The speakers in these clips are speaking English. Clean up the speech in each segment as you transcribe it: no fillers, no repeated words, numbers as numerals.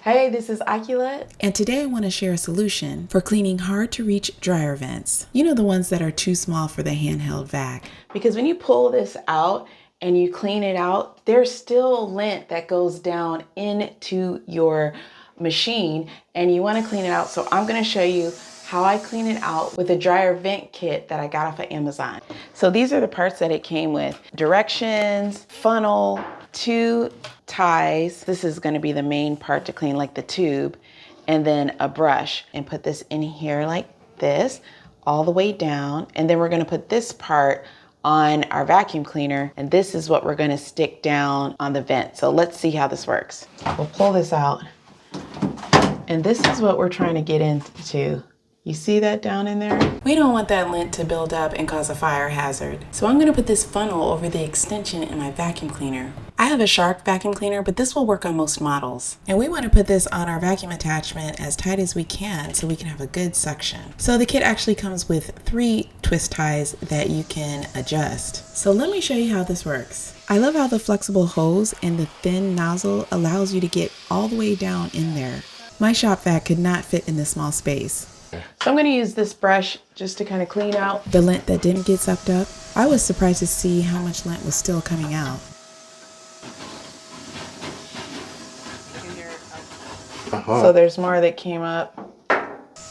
Hey, this is Akilah. And today I want to share a solution for cleaning hard to reach dryer vents. You know, the ones that are too small for the handheld vac. Because when you pull this out and you clean it out, there's still lint that goes down into your machine and you want to clean it out. So I'm going to show you how I clean it out with a dryer vent kit that I got off of Amazon. So these are the parts that it came with: directions, funnel, 2 ties. This is going to be the main part to clean, like the tube, and then a brush, and put this in here like this all the way down. And then we're going to put this part on our vacuum cleaner, and this is what we're going to stick down on the vent. So let's see how this works. We'll pull this out, and this is what we're trying to get into. You see that down in there? We don't want that lint to build up and cause a fire hazard. So I'm going to put this funnel over the extension in my vacuum cleaner. I have a Shark vacuum cleaner, but this will work on most models. And we want to put this on our vacuum attachment as tight as we can so we can have a good suction. So the kit actually comes with 3 twist ties that you can adjust. So let me show you how this works. I love how the flexible hose and the thin nozzle allows you to get all the way down in there. My shop vac could not fit in this small space. So I'm going to use this brush just to kind of clean out the lint that didn't get sucked up. I was surprised to see how much lint was still coming out. So there's more that came up.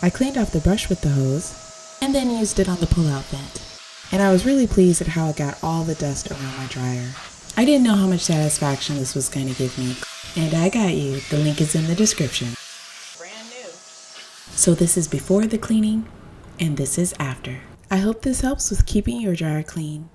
I cleaned off the brush with the hose and then used it on the pull-out vent. And I was really pleased at how it got all the dust around my dryer. I didn't know how much satisfaction this was going to give me. And I got you. The link is in the description. Brand new. So this is before the cleaning and this is after. I hope this helps with keeping your dryer clean.